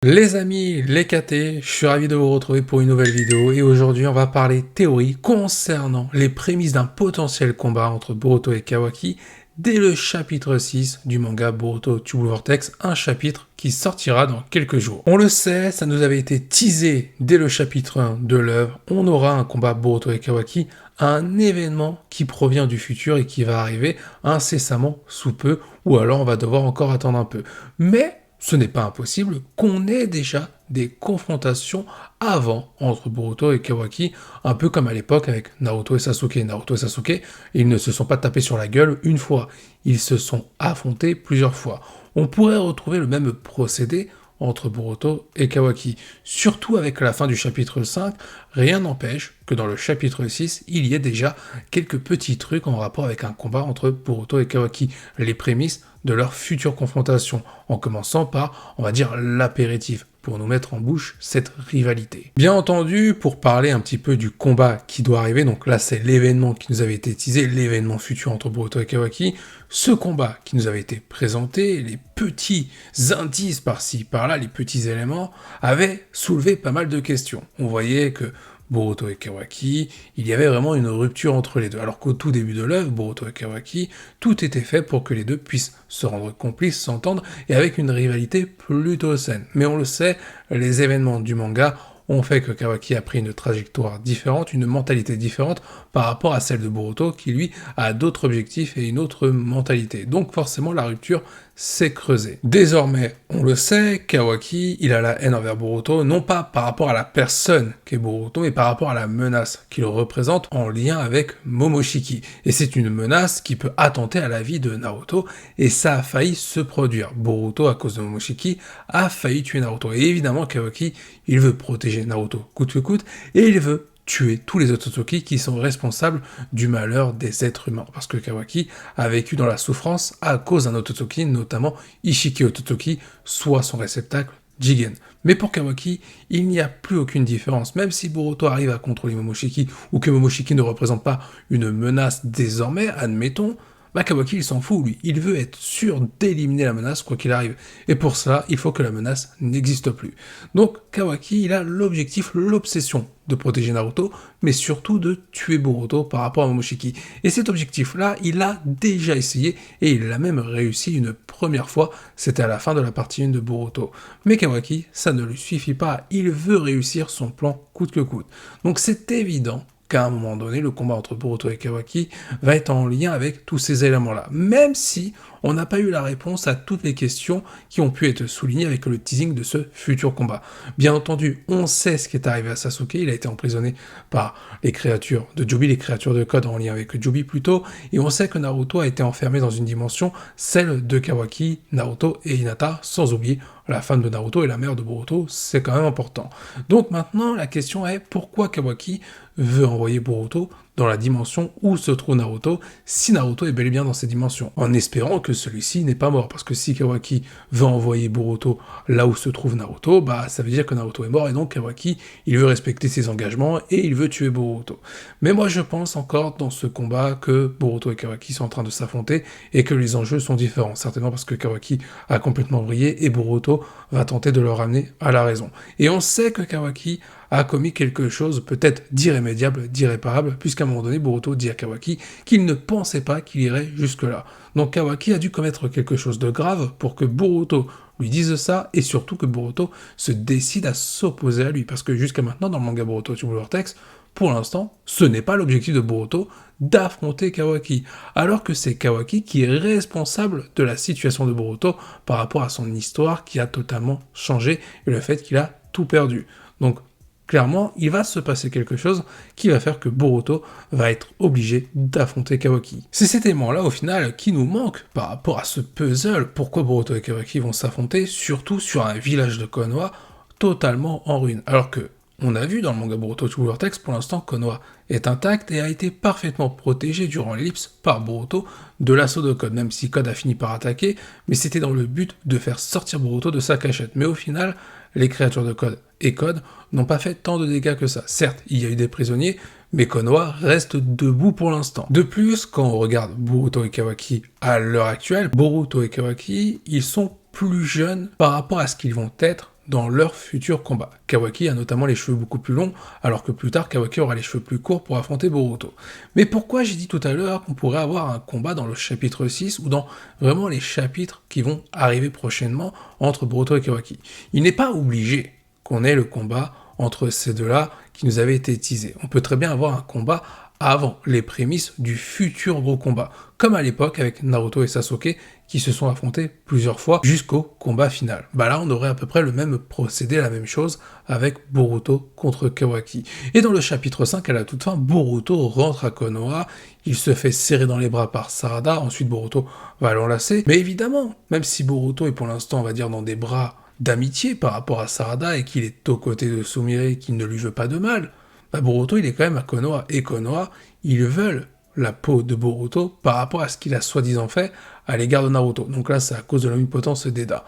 Les amis, les KT, je suis ravi de vous retrouver pour une nouvelle vidéo et aujourd'hui on va parler théorie concernant les prémices d'un potentiel combat entre Boruto et Kawaki dès le chapitre 6 du manga Boruto Tube Vortex, un chapitre qui sortira dans quelques jours. On le sait, ça nous avait été teasé dès le chapitre 1 de l'œuvre, on aura un combat Boruto et Kawaki, un événement qui provient du futur et qui va arriver incessamment sous peu, ou alors on va devoir encore attendre un peu. Mais ce n'est pas impossible qu'on ait déjà des confrontations avant entre Boruto et Kawaki, un peu comme à l'époque avec Naruto et Sasuke. Naruto et Sasuke, ils ne se sont pas tapés sur la gueule une fois, ils se sont affrontés plusieurs fois. On pourrait retrouver le même procédé entre Boruto et Kawaki. Surtout avec la fin du chapitre 5, rien n'empêche que dans le chapitre 6, il y ait déjà quelques petits trucs en rapport avec un combat entre Boruto et Kawaki, les prémices de leur future confrontation, en commençant par, on va dire, l'apéritif, pour nous mettre en bouche cette rivalité. Bien entendu, pour parler un petit peu du combat qui doit arriver, donc là c'est l'événement qui nous avait été teasé, l'événement futur entre Boruto et Kawaki, ce combat qui nous avait été présenté, les petits indices par-ci, par-là, les petits éléments, avaient soulevé pas mal de questions. On voyait que Boruto et Kawaki, il y avait vraiment une rupture entre les deux. Alors qu'au tout début de l'œuvre, Boruto et Kawaki, tout était fait pour que les deux puissent se rendre complices, s'entendre, et avec une rivalité plutôt saine. Mais on le sait, les événements du manga ont fait que Kawaki a pris une trajectoire différente, une mentalité différente par rapport à celle de Boruto, qui lui a d'autres objectifs et une autre mentalité. Donc forcément la rupture s'est creusée. Désormais, on le sait, Kawaki, il a la haine envers Boruto, non pas par rapport à la personne qu'est Boruto, mais par rapport à la menace qu'il représente en lien avec Momoshiki. Et c'est une menace qui peut attenter à la vie de Naruto, et ça a failli se produire. Boruto, à cause de Momoshiki, a failli tuer Naruto. Et évidemment, Kawaki, il veut protéger Naruto coûte que coûte, et il veut tuer tous les Otsutsuki qui sont responsables du malheur des êtres humains. Parce que Kawaki a vécu dans la souffrance à cause d'un Otsutsuki, notamment Ishiki Otsutsuki, soit son réceptacle, Jigen. Mais pour Kawaki, il n'y a plus aucune différence. Même si Boruto arrive à contrôler Momoshiki, ou que Momoshiki ne représente pas une menace désormais, admettons, Kawaki il s'en fout, lui. Il veut être sûr d'éliminer la menace quoi qu'il arrive. Et pour cela, il faut que la menace n'existe plus. Donc Kawaki, il a l'objectif, l'obsession de protéger Naruto, mais surtout de tuer Boruto par rapport à Momoshiki. Et cet objectif-là, il a déjà essayé, et il l'a même réussi une première fois, c'était à la fin de la partie 1 de Boruto. Mais Kawaki, ça ne lui suffit pas, il veut réussir son plan coûte que coûte. Donc c'est évident qu'à un moment donné, le combat entre Boruto et Kawaki va être en lien avec tous ces éléments-là. Même si on n'a pas eu la réponse à toutes les questions qui ont pu être soulignées avec le teasing de ce futur combat. Bien entendu, on sait ce qui est arrivé à Sasuke, il a été emprisonné par les créatures de Jubi, les créatures de code en lien avec Jubi plutôt, et on sait que Naruto a été enfermé dans une dimension, celle de Kawaki, Naruto et Hinata, sans oublier la femme de Naruto et la mère de Boruto, c'est quand même important. Donc maintenant, la question est pourquoi Kawaki veut envoyer Boruto dans la dimension où se trouve Naruto, si Naruto est bel et bien dans cette dimension, en espérant que celui-ci n'est pas mort, parce que si Kawaki veut envoyer Boruto là où se trouve Naruto, ça veut dire que Naruto est mort, et donc Kawaki, il veut respecter ses engagements, et il veut tuer Boruto. Mais moi je pense encore dans ce combat que Boruto et Kawaki sont en train de s'affronter, et que les enjeux sont différents, certainement parce que Kawaki a complètement brillé, et Boruto va tenter de le ramener à la raison. Et on sait que Kawaki a commis quelque chose peut-être d'irrémédiable, d'irréparable, puisqu'à un moment donné, Boruto dit à Kawaki qu'il ne pensait pas qu'il irait jusque-là. Donc Kawaki a dû commettre quelque chose de grave pour que Boruto lui dise ça, et surtout que Boruto se décide à s'opposer à lui, parce que jusqu'à maintenant, dans le manga Boruto Tube Vortex, pour l'instant, ce n'est pas l'objectif de Boruto d'affronter Kawaki, alors que c'est Kawaki qui est responsable de la situation de Boruto par rapport à son histoire qui a totalement changé, et le fait qu'il a tout perdu. Donc, clairement, il va se passer quelque chose qui va faire que Boruto va être obligé d'affronter Kawaki. C'est cet élément-là, au final, qui nous manque par rapport à ce puzzle. Pourquoi Boruto et Kawaki vont s'affronter, surtout sur un village de Konoha totalement en ruine. Alors que, on a vu dans le manga Boruto Tube Vortex, pour l'instant, Konoha est intact et a été parfaitement protégé durant l'ellipse par Boruto de l'assaut de Code, même si Code a fini par attaquer, mais c'était dans le but de faire sortir Boruto de sa cachette. Mais au final, les créatures de Code et Code n'ont pas fait tant de dégâts que ça. Certes, il y a eu des prisonniers, mais Konoha reste debout pour l'instant. De plus, quand on regarde Boruto et Kawaki à l'heure actuelle, Boruto et Kawaki, ils sont plus jeunes par rapport à ce qu'ils vont être dans leur futur combat. Kawaki a notamment les cheveux beaucoup plus longs, alors que plus tard, Kawaki aura les cheveux plus courts pour affronter Boruto. Mais pourquoi j'ai dit tout à l'heure qu'on pourrait avoir un combat dans le chapitre 6 ou dans vraiment les chapitres qui vont arriver prochainement entre Boruto et Kawaki? Il n'est pas obligé qu'on ait le combat entre ces deux-là qui nous avait été teasé. On peut très bien avoir un combat avant les prémices du futur gros combat, comme à l'époque avec Naruto et Sasuke qui se sont affrontés plusieurs fois jusqu'au combat final. Bah là on aurait à peu près le même procédé, la même chose avec Boruto contre Kawaki. Et dans le chapitre 5, à la toute fin, Boruto rentre à Konoha, il se fait serrer dans les bras par Sarada, ensuite Boruto va l'enlacer, mais évidemment, même si Boruto est pour l'instant on va dire dans des bras d'amitié par rapport à Sarada et qu'il est aux côtés de Sumire qui ne lui veut pas de mal, bah Boruto il est quand même à Konoha, et Konoha, ils veulent la peau de Boruto par rapport à ce qu'il a soi-disant fait à l'égard de Naruto. Donc là, c'est à cause de l'omnipotence d'Eda.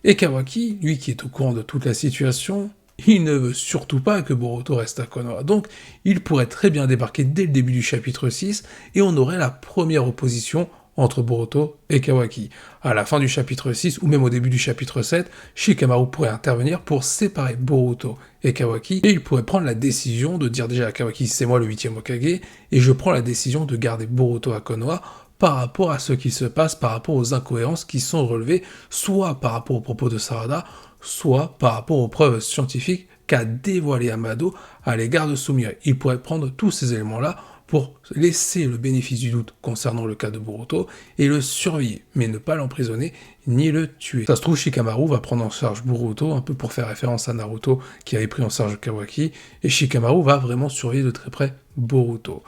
Et Kawaki, lui qui est au courant de toute la situation, il ne veut surtout pas que Boruto reste à Konoha. Donc, il pourrait très bien débarquer dès le début du chapitre 6, et on aurait la première opposition entre Boruto et Kawaki. À la fin du chapitre 6, ou même au début du chapitre 7, Shikamaru pourrait intervenir pour séparer Boruto et Kawaki, et il pourrait prendre la décision de dire déjà à Kawaki, c'est moi le 8e Hokage, et je prends la décision de garder Boruto à Konoha par rapport à ce qui se passe, par rapport aux incohérences qui sont relevées, soit par rapport aux propos de Sarada, soit par rapport aux preuves scientifiques qu'a dévoilé Amado à l'égard de Sumire. Il pourrait prendre tous ces éléments-là pour laisser le bénéfice du doute concernant le cas de Boruto et le surveiller, mais ne pas l'emprisonner ni le tuer. Ça se trouve, Shikamaru va prendre en charge Boruto, un peu pour faire référence à Naruto qui avait pris en charge Kawaki, et Shikamaru va vraiment surveiller de très près Boruto.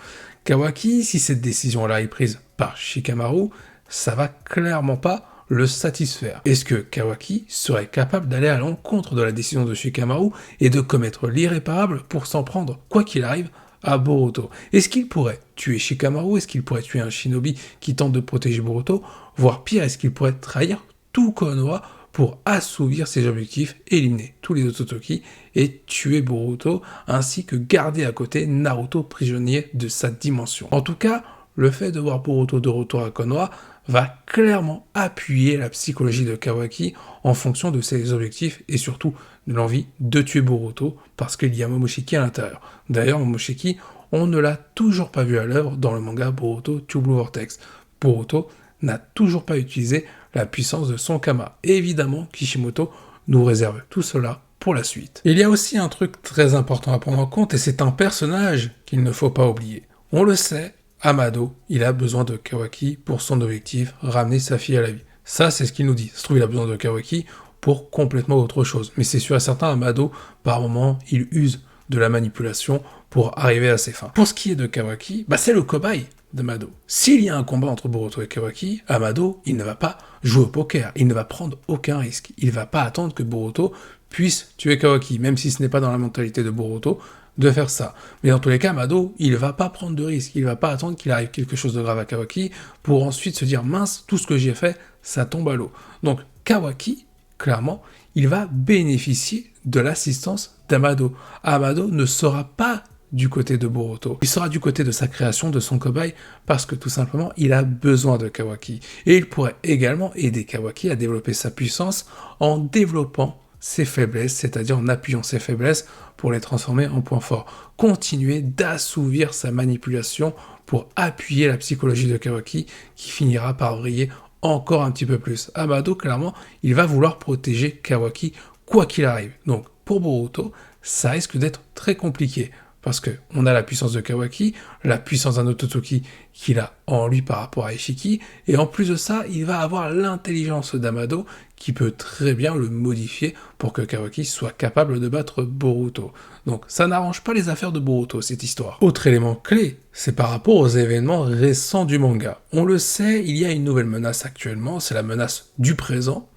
Kawaki, si cette décision-là est prise par Shikamaru, ça va clairement pas le satisfaire. Est-ce que Kawaki serait capable d'aller à l'encontre de la décision de Shikamaru et de commettre l'irréparable pour s'en prendre, quoi qu'il arrive, à Boruto? Est-ce qu'il pourrait tuer Shikamaru? Est-ce qu'il pourrait tuer un shinobi qui tente de protéger Boruto? Voire pire, est-ce qu'il pourrait trahir tout Konoha pour assouvir ses objectifs, éliminer tous les Ototoki et tuer Boruto, ainsi que garder à côté Naruto prisonnier de sa dimension? En tout cas, le fait de voir Boruto de retour à Konoha va clairement appuyer la psychologie de Kawaki en fonction de ses objectifs et surtout de l'envie de tuer Boruto parce qu'il y a Momoshiki à l'intérieur. D'ailleurs, Momoshiki, on ne l'a toujours pas vu à l'œuvre dans le manga Boruto True Blue Vortex. Boruto n'a toujours pas utilisé la puissance de son Kama. Et évidemment, Kishimoto nous réserve tout cela pour la suite. Il y a aussi un truc très important à prendre en compte et c'est un personnage qu'il ne faut pas oublier. On le sait, Amado, il a besoin de Kawaki pour son objectif, ramener sa fille à la vie. Ça, c'est ce qu'il nous dit. Ça se trouve, il a besoin de Kawaki pour complètement autre chose. Mais c'est sûr et certain, Amado, par moment, il use de la manipulation pour arriver à ses fins. Pour ce qui est de Kawaki, c'est le cobaye d'Amado. S'il y a un combat entre Boruto et Kawaki, Amado, il ne va pas jouer au poker, il ne va prendre aucun risque. Il ne va pas attendre que Boruto puisse tuer Kawaki, même si ce n'est pas dans la mentalité de Boruto de faire ça. Mais dans tous les cas, Amado, il va pas prendre de risque, il va pas attendre qu'il arrive quelque chose de grave à Kawaki pour ensuite se dire mince, tout ce que j'ai fait, ça tombe à l'eau. Donc Kawaki, clairement, il va bénéficier de l'assistance d'Amado. Amado ne sera pas du côté de Boruto. Il sera du côté de sa création, de son cobaye, parce que tout simplement, il a besoin de Kawaki. Et il pourrait également aider Kawaki à développer sa puissance en développant ses faiblesses, c'est-à-dire en appuyant ses faiblesses pour les transformer en points forts. Continuer d'assouvir sa manipulation pour appuyer la psychologie de Kawaki qui finira par briller encore un petit peu plus. Amado, clairement, il va vouloir protéger Kawaki quoi qu'il arrive. Donc, pour Boruto, ça risque d'être très compliqué. Parce que on a la puissance de Kawaki, la puissance d'un Ototoki qu'il a en lui par rapport à Ishiki, et en plus de ça, il va avoir l'intelligence d'Amado qui peut très bien le modifier pour que Kawaki soit capable de battre Boruto. Donc ça n'arrange pas les affaires de Boruto, cette histoire. Autre élément clé, c'est par rapport aux événements récents du manga. On le sait, il y a une nouvelle menace actuellement, c'est la menace du présent.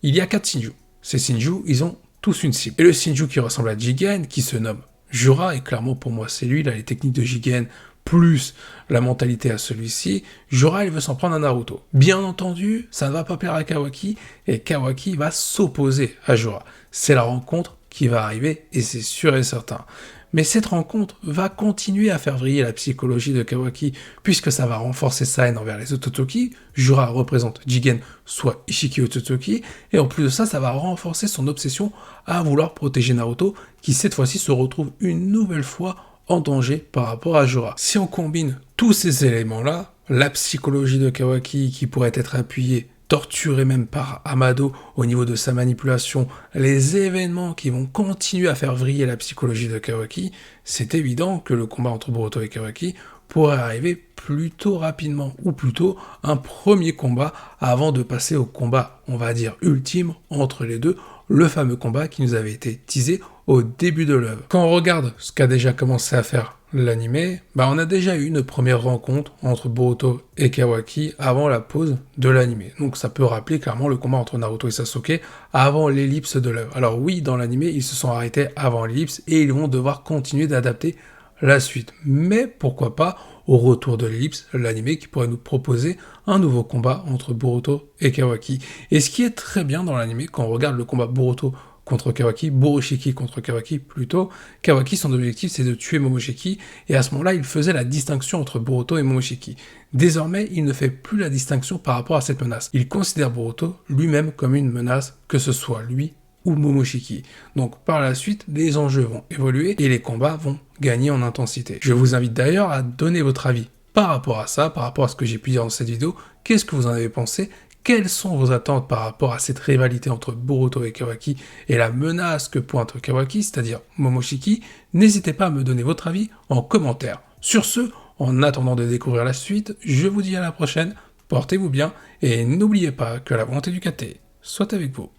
Il y a 4 Shinju. Ces Shinju, ils ont tous une cible. Et le Shinju qui ressemble à Jigen, qui se nomme Jura, et clairement pour moi c'est lui, il a les techniques de Jigen, plus la mentalité à celui-ci, Jura il veut s'en prendre à Naruto. Bien entendu, ça ne va pas plaire à Kawaki, et Kawaki va s'opposer à Jura. C'est la rencontre qui va arriver, et c'est sûr et certain. Mais cette rencontre va continuer à faire vriller la psychologie de Kawaki, puisque ça va renforcer sa haine envers les Ototoki. Jura représente Jigen, soit Ishiki Ototoki, et en plus de ça, ça va renforcer son obsession à vouloir protéger Naruto, qui cette fois-ci se retrouve une nouvelle fois en danger par rapport à Jura. Si on combine tous ces éléments-là, la psychologie de Kawaki qui pourrait être appuyée, torturée même par Amado au niveau de sa manipulation, les événements qui vont continuer à faire vriller la psychologie de Kawaki, c'est évident que le combat entre Boruto et Kawaki pourrait arriver plutôt rapidement, ou plutôt un premier combat avant de passer au combat, on va dire, ultime entre les deux, le fameux combat qui nous avait été teasé au début de l'œuvre. Quand on regarde ce qu'a déjà commencé à faire l'anime, on a déjà eu une première rencontre entre Boruto et Kawaki avant la pause de l'anime. Donc ça peut rappeler clairement le combat entre Naruto et Sasuke avant l'ellipse de l'œuvre. Alors oui, dans l'anime, ils se sont arrêtés avant l'ellipse et ils vont devoir continuer d'adapter la suite. Mais pourquoi pas, au retour de l'ellipse, l'anime qui pourrait nous proposer un nouveau combat entre Boruto et Kawaki. Et ce qui est très bien dans l'anime, quand on regarde le combat Boruto contre Kawaki, Boroshiki contre Kawaki plutôt, Kawaki, son objectif c'est de tuer Momoshiki, et à ce moment-là, il faisait la distinction entre Boruto et Momoshiki. Désormais, il ne fait plus la distinction par rapport à cette menace. Il considère Boruto lui-même comme une menace, que ce soit lui ou Momoshiki. Donc par la suite, les enjeux vont évoluer et les combats vont gagner en intensité. Je vous invite d'ailleurs à donner votre avis par rapport à ça, par rapport à ce que j'ai pu dire dans cette vidéo. Qu'est-ce que vous en avez pensé ? Quelles sont vos attentes par rapport à cette rivalité entre Boruto et Kawaki et la menace que pointe Kawaki, c'est-à-dire Momoshiki? N'hésitez pas à me donner votre avis en commentaire. Sur ce, en attendant de découvrir la suite, je vous dis à la prochaine, portez-vous bien et n'oubliez pas que la volonté du KT soit avec vous.